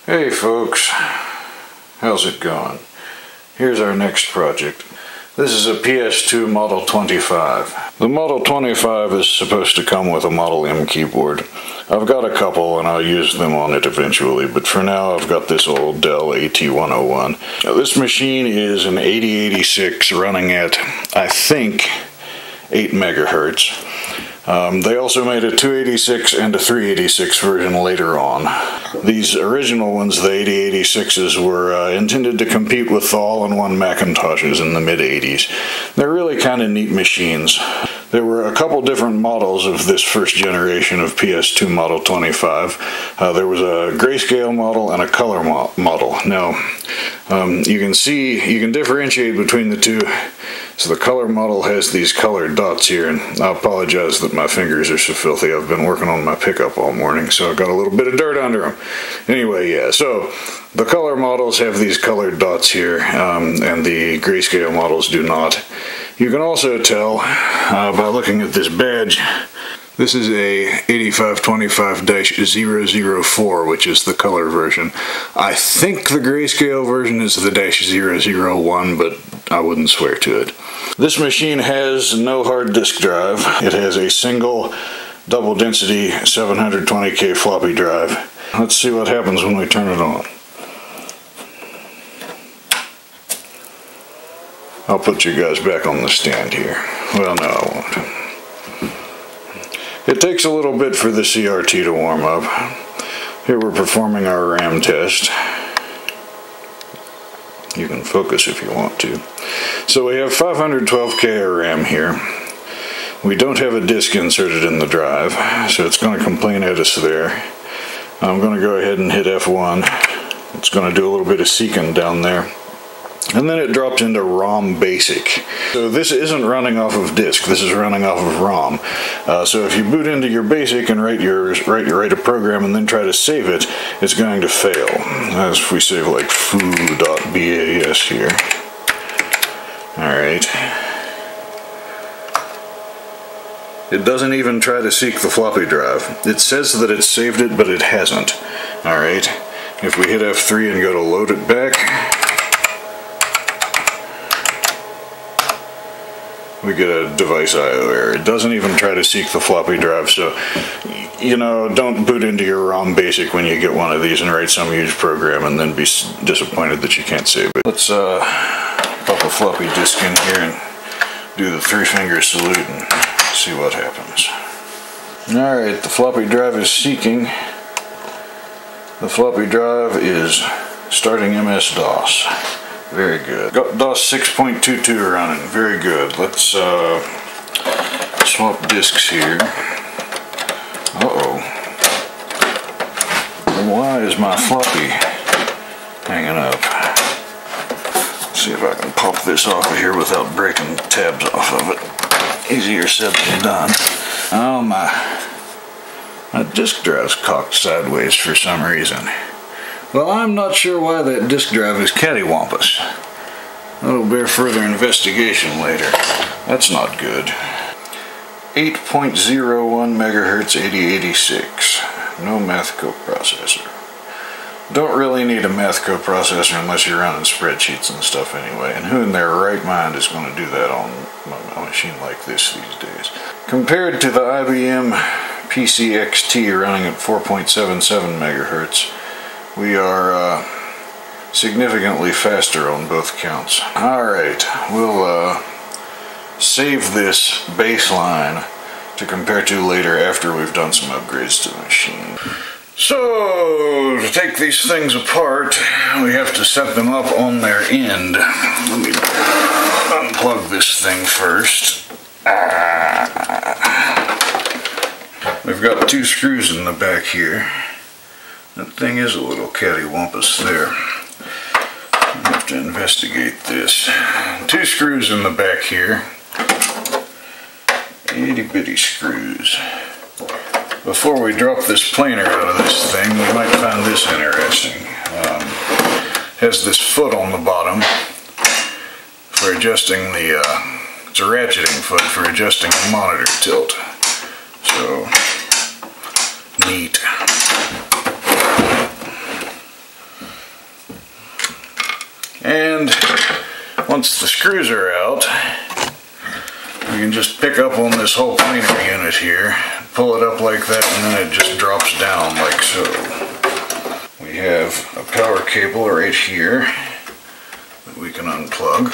Hey folks, how's it going? Here's our next project. This is a PS2 Model 25. The Model 25 is supposed to come with a Model M keyboard. I've got a couple and I'll use them on it eventually, but for now I've got this old Dell AT101. Now, this machine is an 8086 running at, I think, 8 megahertz. They also made a 286 and a 386 version later on. These original ones, the 8086s, were intended to compete with the all-in-one Macintoshes in the mid-80s. They're really kind of neat machines. There were a couple different models of this first generation of PS2 Model 25. There was a grayscale model and a color model. Now, you can differentiate between the two. So the color model has these colored dots here, and I apologize that my fingers are so filthy. I've been working on my pickup all morning, so I've got a little bit of dirt under them. Anyway, yeah, so the color models have these colored dots here, and the grayscale models do not. You can also tell by looking at this badge. This is a 8525-004, which is the color version. I think the grayscale version is the -001, but I wouldn't swear to it. This machine has no hard disk drive. It has a single double density 720K floppy drive. Let's see what happens when we turn it on. I'll put you guys back on the stand here. Well, no, I won't. It takes a little bit for the CRT to warm up. Here we're performing our RAM test. You can focus if you want to. So we have 512K of RAM here. We don't have a disk inserted in the drive, so it's going to complain at us there. I'm going to go ahead and hit F1. It's going to do a little bit of seeking down there. And then it drops into ROM Basic. So this isn't running off of disk, this is running off of ROM. So if you boot into your BASIC and write a program and then try to save it, it's going to fail. As if we save like foo.bas here. Alright. It doesn't even try to seek the floppy drive. It says that it saved it, but it hasn't. Alright. If we hit F3 and go to load it back, we get a device IO error. It doesn't even try to seek the floppy drive, so, you know, don't boot into your ROM Basic when you get one of these and write some huge program and then be disappointed that you can't save it. Let's pop a floppy disk in here and do the three-finger salute and see what happens. Alright, the floppy drive is seeking. The floppy drive is starting MS-DOS. Very good. Got DOS 6.22 running. Very good. Let's swap disks here. Uh-oh. Why is my floppy hanging up? Let's see if I can pop this off of here without breaking tabs off of it. Easier said than done. Oh my disk drive's cocked sideways for some reason. Well, I'm not sure why that disk drive is cattywampus. That'll bear further investigation later. That's not good. 8.01 megahertz 8086. No math coprocessor. Don't really need a math coprocessor unless you're running spreadsheets and stuff anyway. And who in their right mind is going to do that on a machine like this these days? Compared to the IBM PC XT running at 4.77 megahertz, we are significantly faster on both counts. Alright, we'll save this baseline to compare to later after we've done some upgrades to the machine. So, to take these things apart, we have to set them up on their end. Let me unplug this thing first. We've got two screws in the back here. That thing is a little cattywampus there. I have to investigate this. Two screws in the back here. Itty bitty screws. Before we drop this planer out of this thing, we might find this interesting. Has this foot on the bottom for adjusting the, it's a ratcheting foot for adjusting the monitor tilt. So, neat. Once the screws are out, you can just pick up on this whole planer unit here, pull it up like that, and then it just drops down like so. We have a power cable right here that we can unplug.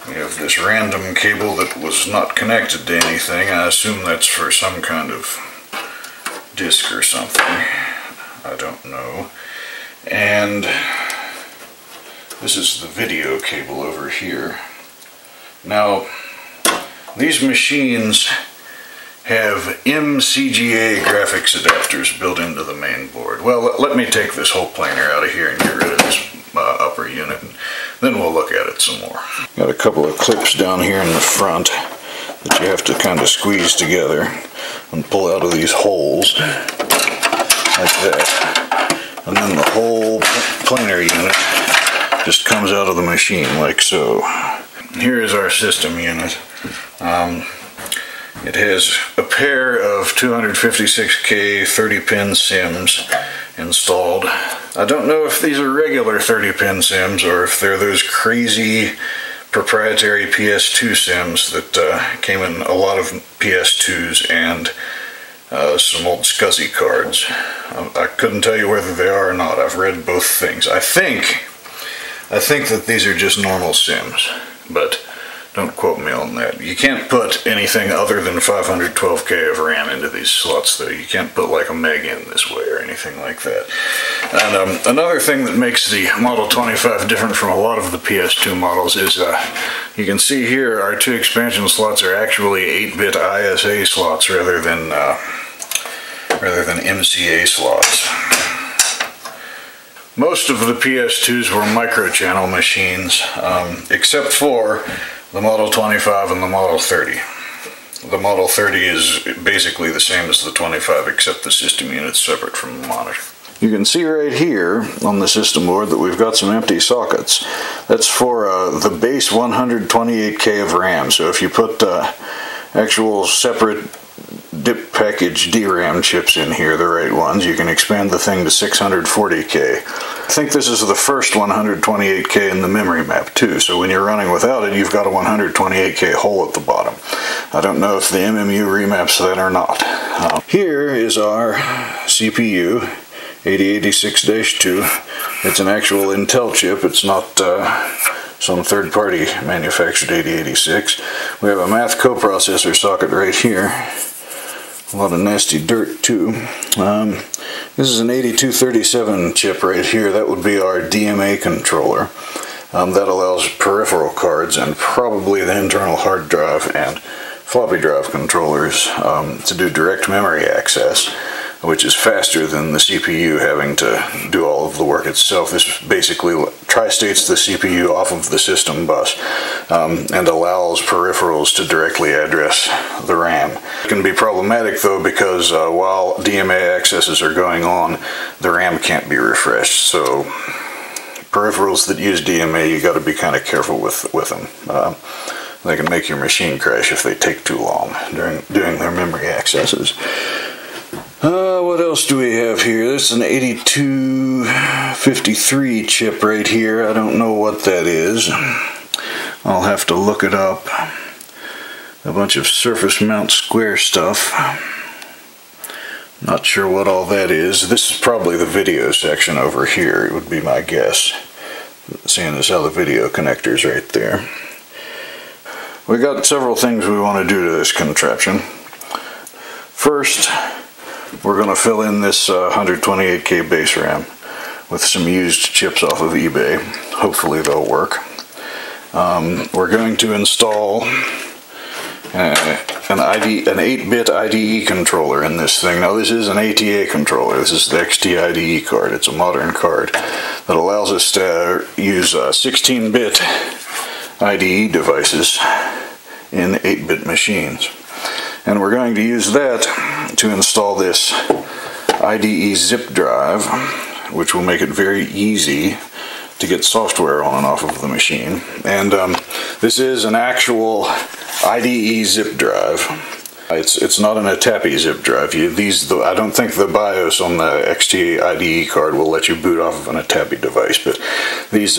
We have this random cable that was not connected to anything. I assume that's for some kind of disc or something. I don't know. And this is the video cable over here. Now, these machines have MCGA graphics adapters built into the main board. Well, let me take this whole planer out of here and get rid of this upper unit, and then we'll look at it some more. Got a couple of clips down here in the front that you have to kind of squeeze together and pull out of these holes like that. And then the whole planer unit just comes out of the machine like so. Here is our system unit. It has a pair of 256K 30-pin SIMs installed. I don't know if these are regular 30-pin SIMs or if they're those crazy proprietary PS2 SIMs that came in a lot of PS2s and some old SCSI cards. I couldn't tell you whether they are or not. I've read both things. I think that these are just normal SIMs, but don't quote me on that. You can't put anything other than 512K of RAM into these slots, though. You can't put like a meg in this way or anything like that. And another thing that makes the Model 25 different from a lot of the PS2 models is you can see here our two expansion slots are actually 8-bit ISA slots rather than MCA slots. Most of the PS2s were microchannel machines, except for the Model 25 and the Model 30. The Model 30 is basically the same as the 25, except the system unit's separate from the monitor. You can see right here on the system board that we've got some empty sockets. That's for the base 128K of RAM. So if you put actual separate dip package DRAM chips in here, the right ones, you can expand the thing to 640K. I think this is the first 128K in the memory map too, so when you're running without it, you've got a 128K hole at the bottom. I don't know if the MMU remaps that or not. Here is our CPU, 8086-2. It's an actual Intel chip, it's not some third-party manufactured 8086. We have a math coprocessor socket right here. A lot of nasty dirt too. This is an 8237 chip right here. That would be our DMA controller. That allows peripheral cards and probably the internal hard drive and floppy drive controllers to do direct memory access, which is faster than the CPU having to do all of the work itself. This basically tri-states the CPU off of the system bus and allows peripherals to directly address the RAM. It can be problematic though because while DMA accesses are going on, the RAM can't be refreshed. So peripherals that use DMA, you got to be kind of careful with them. They can make your machine crash if they take too long during doing their memory accesses. What else do we have here? This is an 8253 chip right here. I don't know what that is. I'll have to look it up. A bunch of surface mount square stuff. Not sure what all that is. This is probably the video section over here, it would be my guess. Seeing as how the video connector's right there. We got several things we want to do to this contraption. First, we're going to fill in this 128K base RAM with some used chips off of eBay. Hopefully they'll work. We're going to install an 8-bit IDE controller in this thing. Now this is an ATA controller. This is the XT IDE card. It's a modern card that allows us to use 16-bit IDE devices in 8-bit machines. And we're going to use that to install this IDE zip drive, which will make it very easy to get software on and off of the machine. And this is an actual IDE zip drive. It's not an ATAPI zip drive. I don't think the BIOS on the XT IDE card will let you boot off of an ATAPI device, but these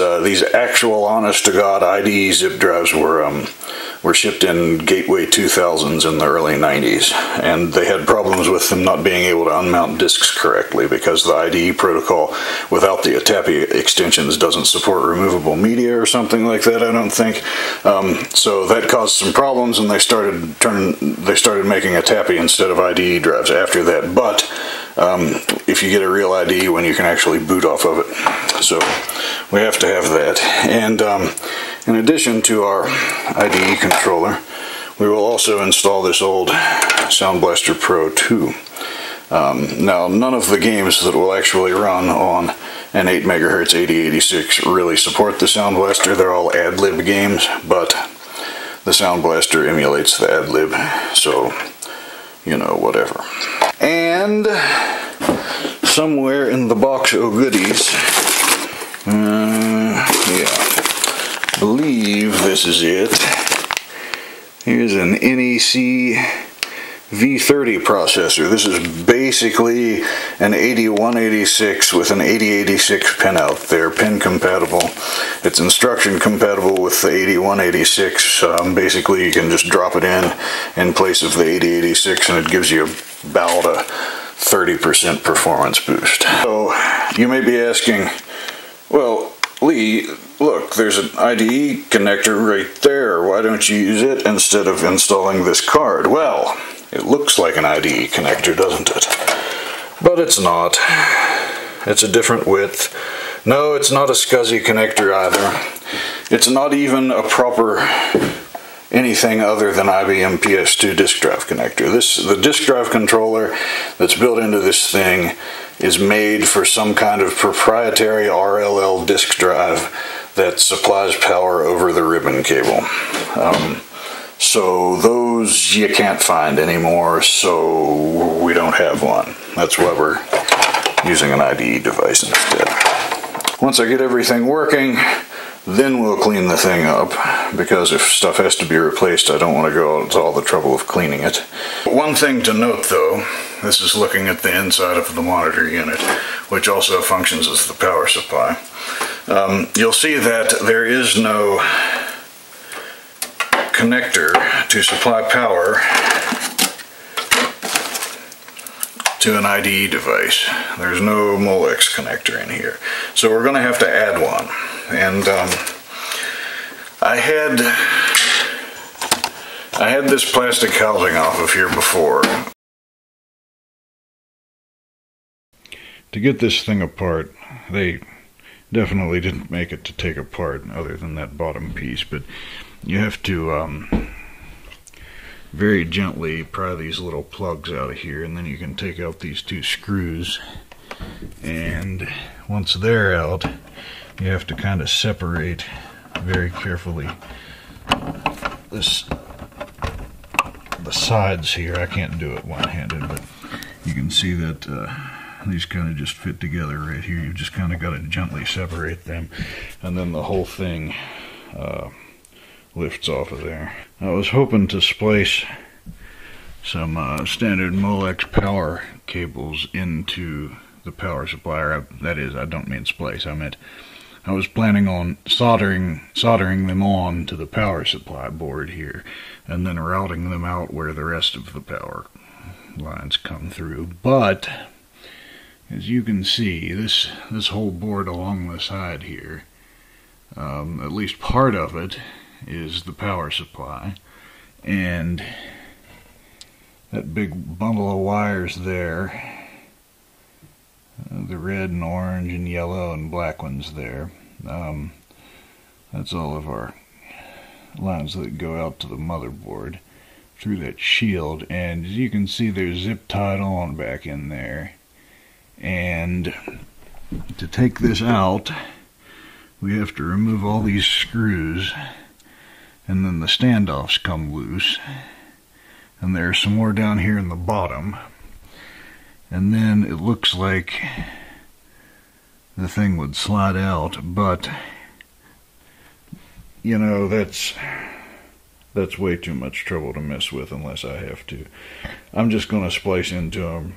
actual honest-to-God IDE zip drives were shipped in Gateway 2000s in the early 90s, and they had problems with them not being able to unmount disks correctly because the IDE protocol without the ATAPI extensions doesn't support removable media or something like that, I don't think. So that caused some problems, and they started making ATAPI instead of IDE drives after that. But if you get a real IDE one, you can actually boot off of it. So we have to have that. And in addition to our IDE controller, we will also install this old Sound Blaster Pro 2. Now, none of the games that will actually run on an 8 MHz 8086 really support the Sound Blaster. They're all ad-lib games, but the Sound Blaster emulates the ad-lib, so, you know, whatever. And somewhere in the box of goodies, I believe this is it. Here's an NEC V30 processor. This is basically an 8186 with an 8086 pin out there, pin compatible. It's instruction compatible with the 8186. Basically, you can just drop it in place of the 8086, and it gives you about a 30% performance boost. So you may be asking, well, Lee, look, there's an IDE connector right there. Why don't you use it instead of installing this card? Well, it looks like an IDE connector, doesn't it? But it's not. It's a different width. No, it's not a SCSI connector either. It's not even a proper anything other than IBM PS2 disk drive connector. The disk drive controller that's built into this thing is made for some kind of proprietary RLL disk drive that supplies power over the ribbon cable. So those you can't find anymore, so we don't have one. That's why we're using an IDE device instead. Once I get everything working, then we'll clean the thing up, because if stuff has to be replaced, I don't want to go to all the trouble of cleaning it. One thing to note though, this is looking at the inside of the monitor unit, which also functions as the power supply. You'll see that there is no connector to supply power to an IDE device. There's no Molex connector in here. So we're going to have to add one. And I had this plastic housing off of here before. To get this thing apart, they definitely didn't make it to take apart other than that bottom piece, but you have to very gently pry these little plugs out of here, and then you can take out these two screws, and once they're out, you have to kind of separate very carefully the sides here. I can't do it one-handed, but you can see that these kind of just fit together right here. You just kind of got to gently separate them, and then the whole thing lifts off of there. I was hoping to splice some standard Molex power cables into the power supply. That is, I don't mean splice, I was planning on soldering them on to the power supply board here, and then routing them out where the rest of the power lines come through. But as you can see, this whole board along the side here, at least part of it is the power supply, and that big bundle of wires there, the red and orange and yellow and black ones there, that's all of our lines that go out to the motherboard through that shield. And as you can see, there's zip tied on back in there, and to take this out we have to remove all these screws, and then the standoffs come loose, and there's some more down here in the bottom, and then it looks like the thing would slide out, but you know, that's That's way too much trouble to mess with unless I have to. I'm just going to splice into them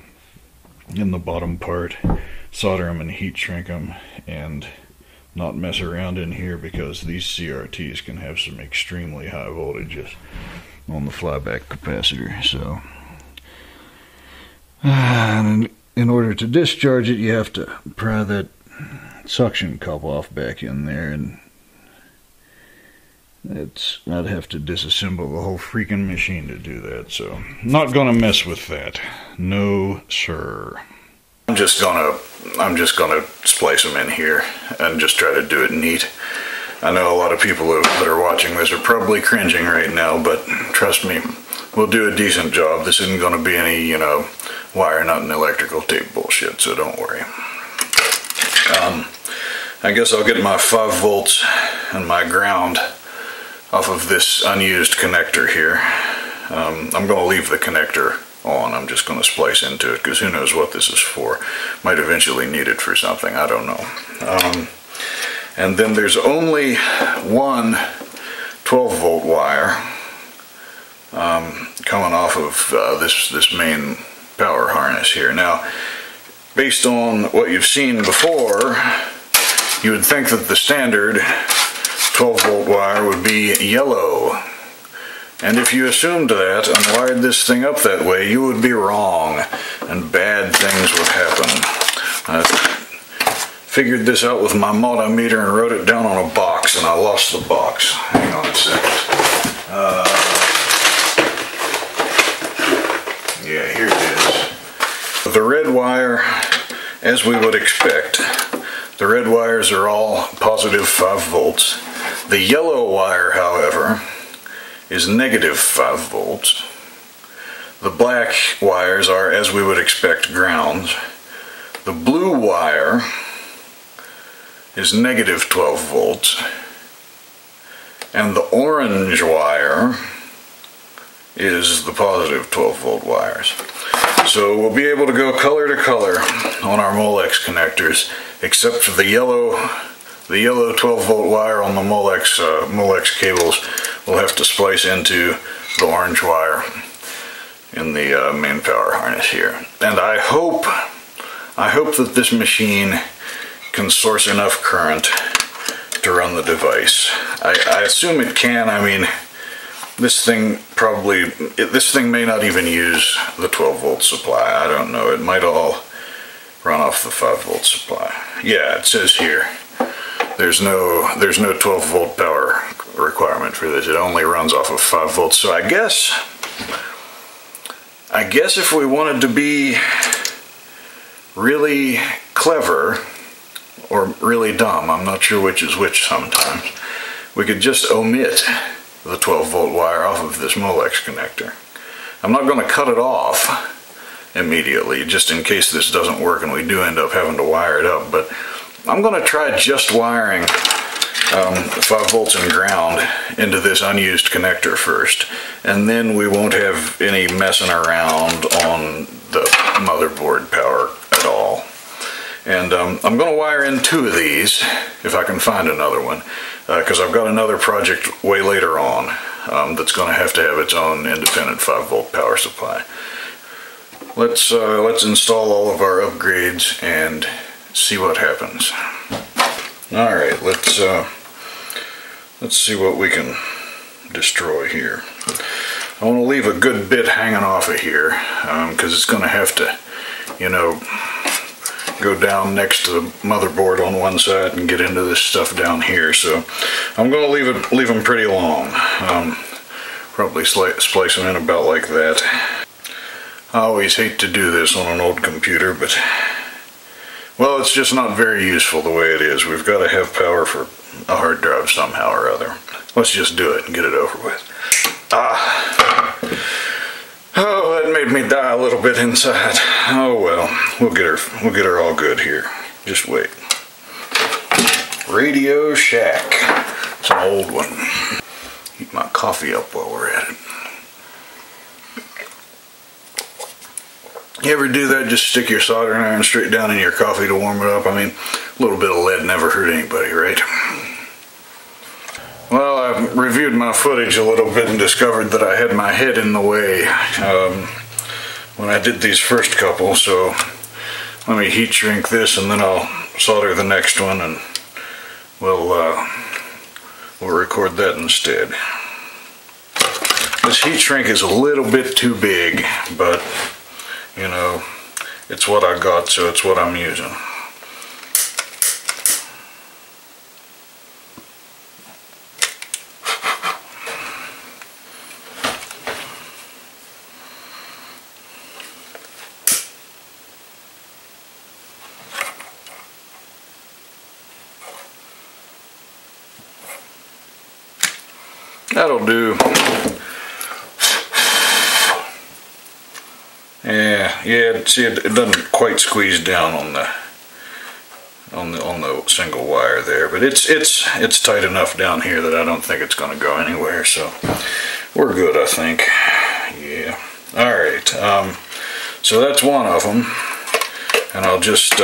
in the bottom part, solder them and heat shrink them, and not mess around in here because these CRTs can have some extremely high voltages on the flyback capacitor. So, and in order to discharge it, you have to pry that suction cup off back in there, and I'd have to disassemble the whole freaking machine to do that, so not gonna mess with that. No, sir. I'm just gonna splice them in here and just try to do it neat. I know a lot of people that are watching this are probably cringing right now, but trust me, we'll do a decent job. This isn't gonna be any, wire nut and electrical tape bullshit, so don't worry. I guess I'll get my 5 volts and my ground off of this unused connector here. I'm going to leave the connector on. I'm just going to splice into it because who knows what this is for. Might eventually need it for something. I don't know. And then there's only one 12-volt wire coming off of this main power harness here. Now, based on what you've seen before, you would think that the standard 12-volt wire would be yellow. And if you assumed that and wired this thing up that way, you would be wrong, and bad things would happen. I figured this out with my multimeter and wrote it down on a box, and I lost the box. Hang on a second. Yeah, here it is. The red wire, as we would expect, the red wires are all positive 5 volts. The yellow wire, however, is negative 5 volts. The black wires are, as we would expect, grounds. The blue wire is negative 12 volts. And the orange wire is the positive 12 volt wires. So we'll be able to go color to color on our Molex connectors, except for the yellow 12 volt wire on the Molex cables. We'll have to splice into the orange wire in the main power harness here. And I hope that this machine can source enough current to run the device. I assume it can. I mean, this thing may not even use the 12 volt supply. I don't know. It might all run off the 5 volt supply. Yeah, it says here there's no 12 volt power requirement for this. It only runs off of 5 volts. So I guess if we wanted to be really clever or really dumb, I'm not sure which is which sometimes, we could just omit the 12 volt wire off of this Molex connector. I'm not going to cut it off immediately, just in case this doesn't work and we do end up having to wire it up, but I'm going to try just wiring 5 volts and ground into this unused connector first, and then we won't have any messing around on the motherboard power at all. And I'm going to wire in 2 of these, if I can find another one, because I've got another project way later on that's going to have its own independent 5 volt power supply. Let's install all of our upgrades and see what happens. All right, let's see what we can destroy here. I want to leave a good bit hanging off of here because it's going to have to, go down next to the motherboard on one side and get into this stuff down here. So I'm going to leave them pretty long. Probably splice them in about like that. I always hate to do this on an old computer, but well, it's just not very useful the way it is. We've got to have power for a hard drive somehow or other. Let's just do it and get it over with. Oh, that made me die a little bit inside. Oh well, we'll get her all good here. Just wait. Radio Shack. It's an old one. Heat my coffee up while we're at it. You ever do that? Just stick your soldering iron straight down in your coffee to warm it up? I mean, a little bit of lead never hurt anybody, right? Well, reviewed my footage a little bit and discovered that I had my head in the way when I did these first couple, so let me heat shrink this and then I'll solder the next one and we'll record that instead. This heat shrink is a little bit too big, but you know, it's what I got, so it's what I'm using. That'll do. Yeah. See, it doesn't quite squeeze down on the single wire there, but it's tight enough down here that I don't think it's going to go anywhere. So we're good, I think. Yeah. All right. So that's one of them, and I'll just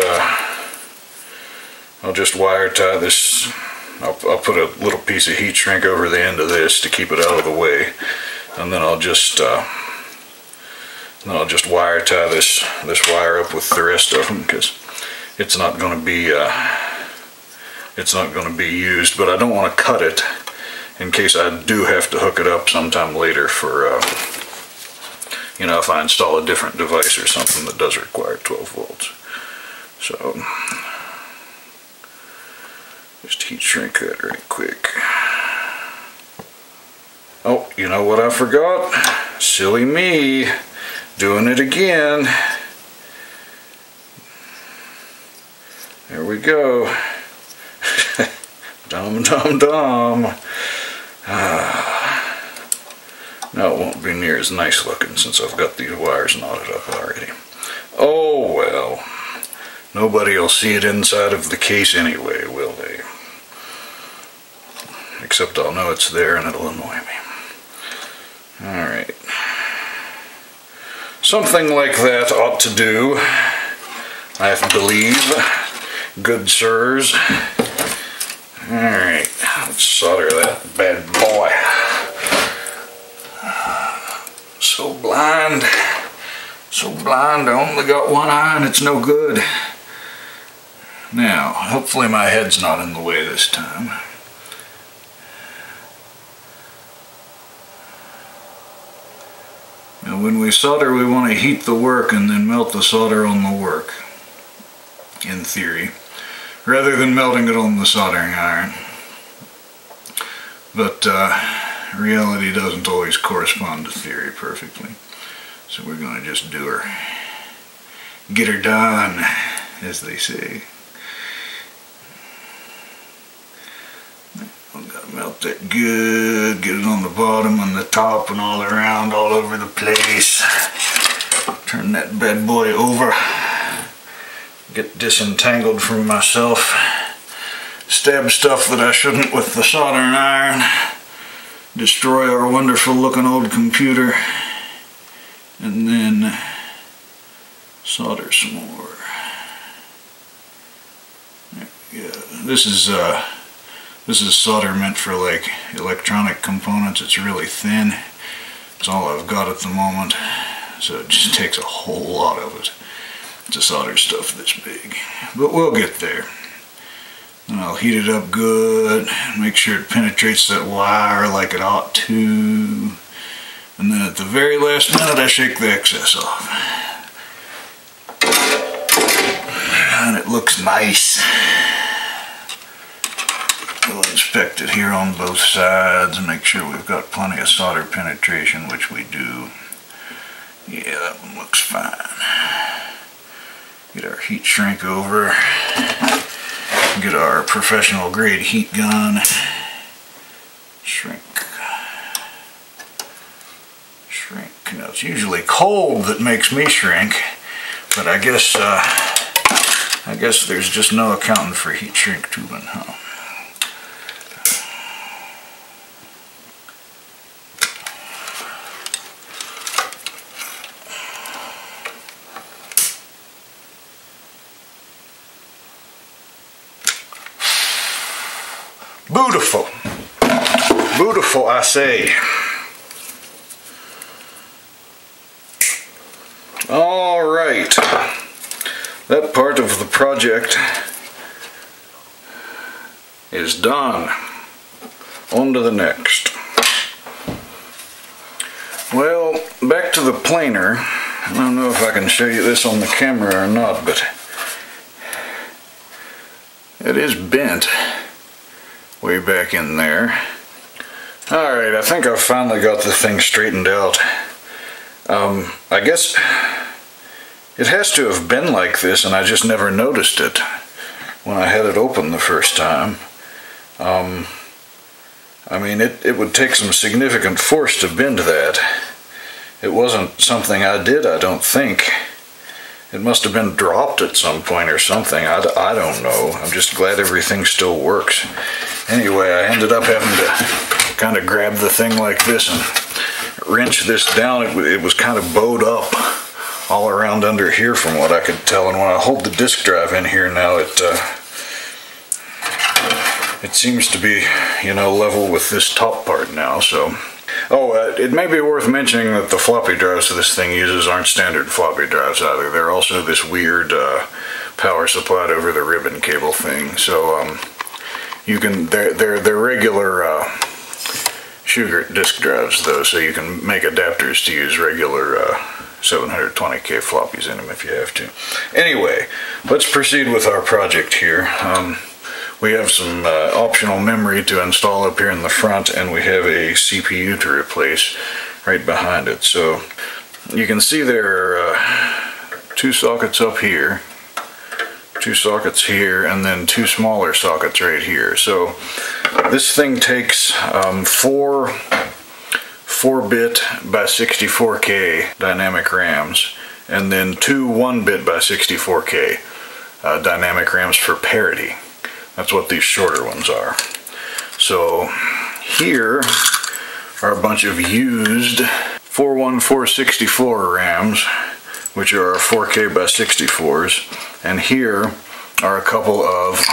wire tie this. I'll put a little piece of heat shrink over the end of this to keep it out of the way, and then I'll just wire tie this wire up with the rest of them, because it's not going to be used. But I don't want to cut it in case I do have to hook it up sometime later for you know, if I install a different device or something that does require 12 volts. So just heat shrink that right quick. Oh, you know what I forgot? Silly me, doing it again. There we go. Dum dum dum. Now it won't be near as nice looking since I've got these wires knotted up already. Oh well. Nobody will see it inside of the case anyway, will they? Except I'll know it's there and it'll annoy me. Alright. Something like that ought to do, I believe. Good sirs. Alright, let's solder that bad boy. So blind. So blind, I only got one eye and it's no good. Now, hopefully my head's not in the way this time. Now when we solder, we want to heat the work and then melt the solder on the work, in theory, rather than melting it on the soldering iron. But reality doesn't always correspond to theory perfectly. So we're going to just do her. Get her done, as they say. I've got to melt that good, get it on the bottom and the top and all around, all over the place. Turn that bad boy over. Get disentangled from myself. Stab stuff that I shouldn't with the soldering iron. Destroy our wonderful looking old computer. And then solder some more. Yeah, this is solder meant for like electronic components. It's really thin. It's all I've got at the moment, so it just takes a whole lot of it to solder stuff this big. But we'll get there. And I'll heat it up good, make sure it penetrates that wire like it ought to. And then at the very last minute I shake the excess off. And it looks nice. We'll inspect it here on both sides and make sure we've got plenty of solder penetration, which we do. Yeah, that one looks fine. Get our heat shrink over. Get our professional grade heat gun. Shrink. Shrink. Now it's usually cold that makes me shrink, but I guess there's just no accounting for heat shrink tubing, huh? Beautiful. Beautiful, I say. All right, that part of the project is done. On to the next. Well, back to the planer. I don't know if I can show you this on the camera or not, but it is bent way back in there. Alright, I think I've finally got the thing straightened out. I guess it has to have been like this and I just never noticed it when I had it open the first time. I mean, it would take some significant force to bend that. It wasn't something I did, I don't think. It must have been dropped at some point or something. I don't know. I'm just glad everything still works. Anyway, I ended up having to kind of grab the thing like this and wrench this down. It was kind of bowed up all around under here from what I could tell. And when I hold the disk drive in here now, it seems to be, you know, level with this top part now. So, it may be worth mentioning that the floppy drives this thing uses aren't standard floppy drives either. They're also this weird power supplied over the ribbon cable thing. So you can they're regular Shugart disk drives though, so you can make adapters to use regular 720K floppies in them if you have to. Anyway, let's proceed with our project here. We have some optional memory to install up here in the front, and we have a CPU to replace right behind it. So you can see there are 2 sockets up here, 2 sockets here, and then 2 smaller sockets right here. So this thing takes 4 4-bit by 64K dynamic RAMs, and then 2 1-bit by 64K dynamic RAMs for parity. That's what these shorter ones are. So here are a bunch of used 41464 RAMs, which are 4K by 64s, and here are a couple of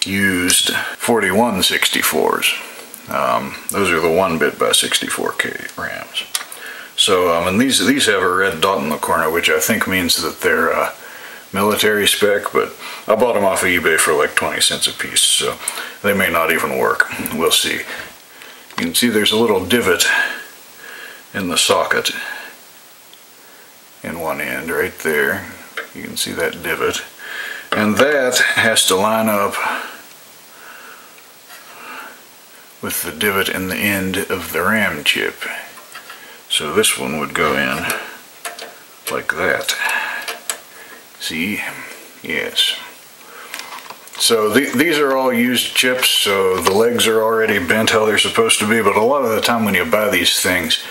used 4164s. Those are the 1-bit by 64K RAMs. So, and these have a red dot in the corner, which I think means that they're military spec, but I bought them off of eBay for like 20 cents a piece, so they may not even work. We'll see. You can see there's a little divot in the socket in one end right there. You can see that divot, and that has to line up with the divot in the end of the RAM chip. So this one would go in like that. See? Yes. So these are all used chips, so the legs are already bent how they're supposed to be, but a lot of the time when you buy these things,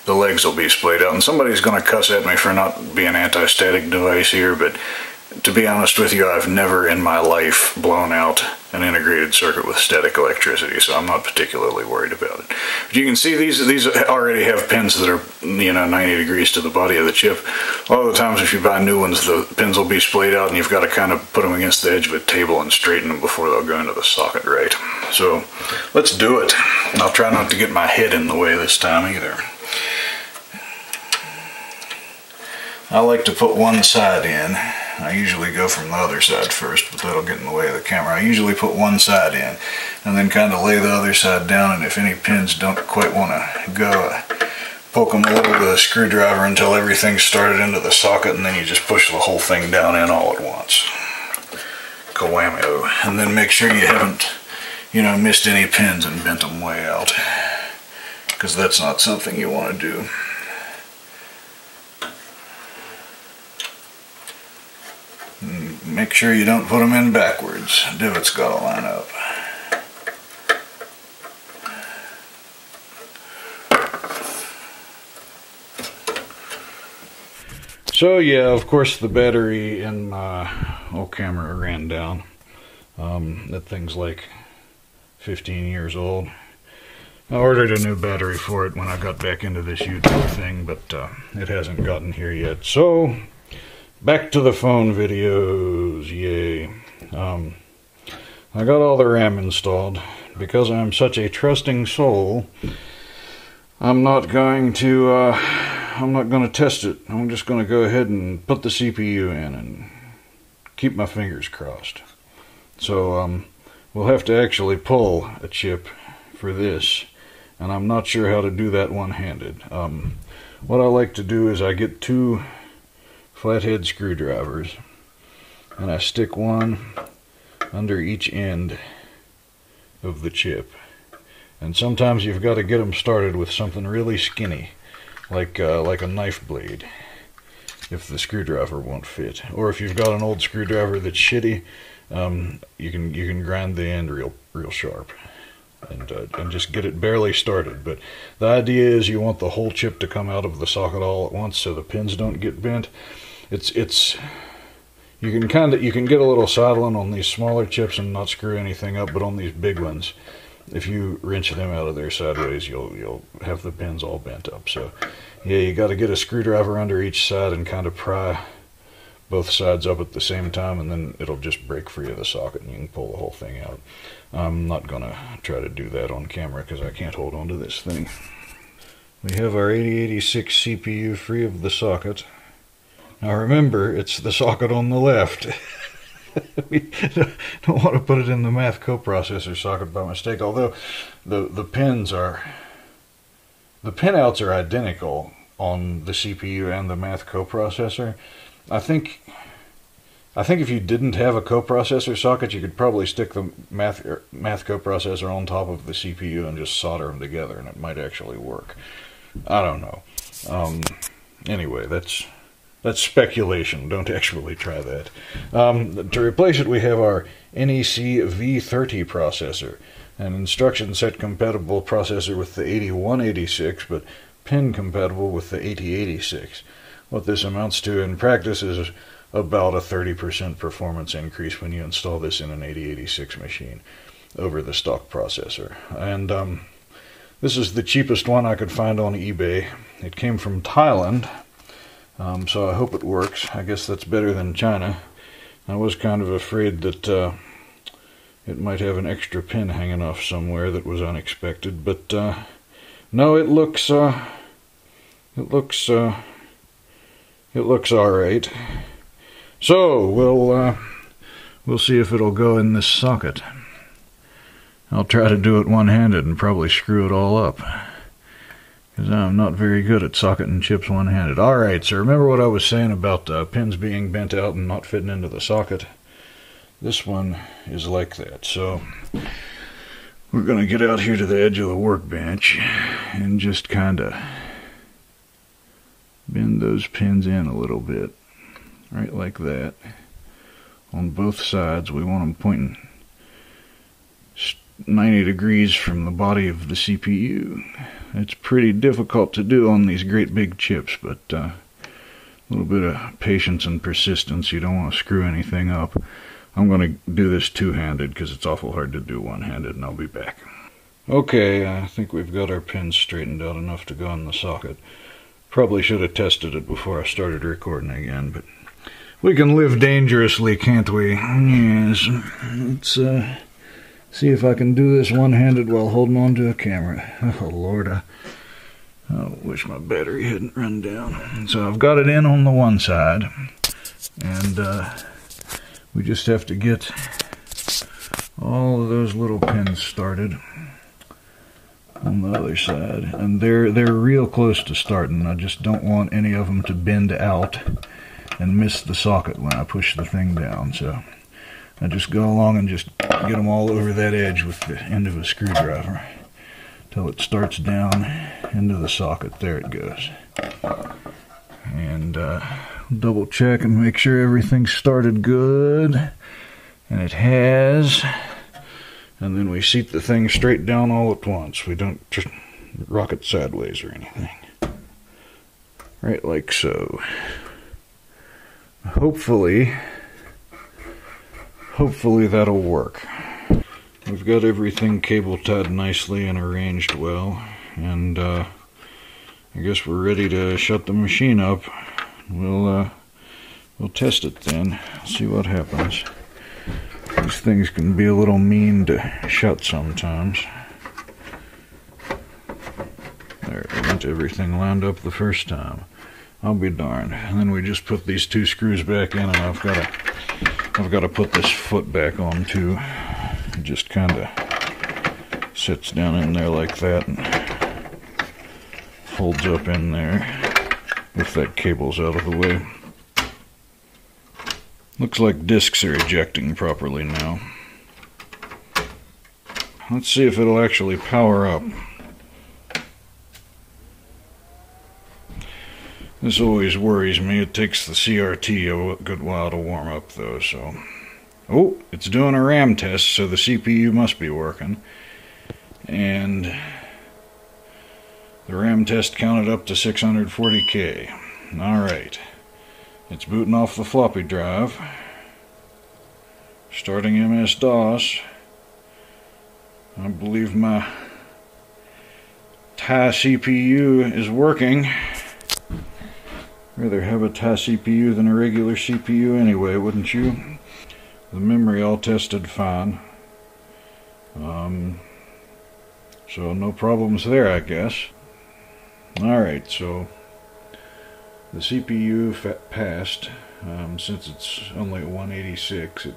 the legs will be splayed out. And somebody's going to cuss at me for not being anti-static device here, but to be honest with you, I've never in my life blown out an integrated circuit with static electricity, so I'm not particularly worried about it. But you can see these already have pins that are, you know, 90 degrees to the body of the chip. A lot of the times if you buy new ones, the pins will be splayed out and you've got to kind of put them against the edge of a table and straighten them before they'll go into the socket right. So let's do it. And I'll try not to get my head in the way this time either. I like to put one side in. I usually go from the other side first, but that'll get in the way of the camera. I usually put one side in and then kind of lay the other side down, and if any pins don't quite want to go, I poke them a little with a screwdriver until everything's started into the socket, and then you just push the whole thing down in all at once. Kawamio. And then make sure you haven't, you know, missed any pins and bent them way out, because that's not something you want to do. Make sure you don't put them in backwards. Divot's got to line up. So yeah, of course the battery in my old camera ran down. That thing's like 15 years old. I ordered a new battery for it when I got back into this YouTube thing, but it hasn't gotten here yet. So back to the phone videos, yay. I got all the RAM installed. because I'm such a trusting soul, I'm not going to test it. I'm just going to go ahead and put the CPU in and keep my fingers crossed. So we'll have to actually pull a chip for this, and I'm not sure how to do that one-handed. What I like to do is I get 2 flathead screwdrivers, and I stick one under each end of the chip. And sometimes you've got to get them started with something really skinny, like a knife blade, if the screwdriver won't fit. Or if you've got an old screwdriver that's shitty, you can grind the end real sharp and just get it barely started. But the idea is you want the whole chip to come out of the socket all at once, so the pins don't get bent. You can get a little sidling on these smaller chips and not screw anything up, but on these big ones, if you wrench them out of there sideways, you'll have the pins all bent up. So yeah, you got to get a screwdriver under each side and kind of pry both sides up at the same time, and then it'll just break free of the socket and you can pull the whole thing out. I'm not gonna try to do that on camera because I can't hold on to this thing. We have our 8086 CPU free of the socket. Now remember, it's the socket on the left. We don't want to put it in the math coprocessor socket by mistake, although the pinouts are identical on the CPU and the math coprocessor. I think if you didn't have a coprocessor socket, you could probably stick the math coprocessor on top of the CPU and just solder them together, and it might actually work. I don't know. Anyway, that's speculation. Don't actually try that. To replace it, we have our NEC V30 processor, an instruction set compatible processor with the 8186, but pin compatible with the 8086. What this amounts to in practice is about a 30% performance increase when you install this in an 8086 machine over the stock processor. And this is the cheapest one I could find on eBay. It came from Thailand, so I hope it works. I guess that's better than China. I was kind of afraid that it might have an extra pin hanging off somewhere that was unexpected, but no, it looks all right. So we'll see if it'll go in this socket. I'll try to do it one-handed and probably screw it all up, because I'm not very good at socketing chips one-handed. All right, so remember what I was saying about pins being bent out and not fitting into the socket? This one is like that. So we're going to get out here to the edge of the workbench and just kind of bend those pins in a little bit, right like that. On both sides, we want them pointing 90 degrees from the body of the CPU. It's pretty difficult to do on these great big chips, but a little bit of patience and persistence. You don't want to screw anything up. I'm going to do this two-handed because it's awful hard to do one-handed, and I'll be back. Okay, I think we've got our pins straightened out enough to go in the socket. Probably should have tested it before I started recording again, but we can live dangerously, can't we? Yes. Let's see if I can do this one-handed while holding on to a camera. Oh, Lord, I wish my battery hadn't run down. So I've got it in on the one side, and we just have to get all of those little pins started on the other side, and they're real close to starting. I just don't want any of them to bend out and miss the socket when I push the thing down. So I just go along and just get them all over that edge with the end of a screwdriver till it starts down into the socket. There it goes. And double check and make sure everything's started good, and it has. And then we seat the thing straight down all at once. We don't just rock it sideways or anything. Right like so. Hopefully that'll work. We've got everything cable tied nicely and arranged well, and I guess we're ready to shut the machine up. We'll test it then, see what happens. These things can be a little mean to shut sometimes. There, I got everything lined up the first time. I'll be darned. And then we just put these 2 screws back in, and I've got to put this foot back on too. It just kind of sits down in there like that and folds up in there if that cable's out of the way. Looks like discs are ejecting properly now. Let's see if it'll actually power up. This always worries me. It takes the CRT a good while to warm up though, so... Oh, it's doing a RAM test, so the CPU must be working. And the RAM test counted up to 640K. Alright. It's booting off the floppy drive. Starting MS-DOS. I believe my TI CPU is working. Rather have a TI CPU than a regular CPU anyway, wouldn't you? The memory all tested fine. So no problems there, I guess. Alright, so the CPU passed. Since it's only at 186, it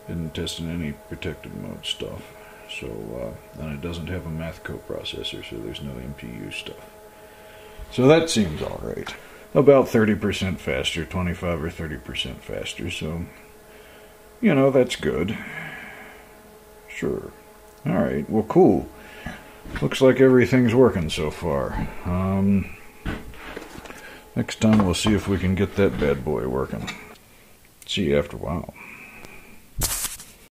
didn't test in any protected mode stuff. So, and it doesn't have a math coprocessor, so there's no MPU stuff. So that seems alright. About 30% faster, 25 or 30% faster, so, you know, that's good. Sure. Alright, well, cool. Looks like everything's working so far. Next time we'll see if we can get that bad boy working. See you after a while.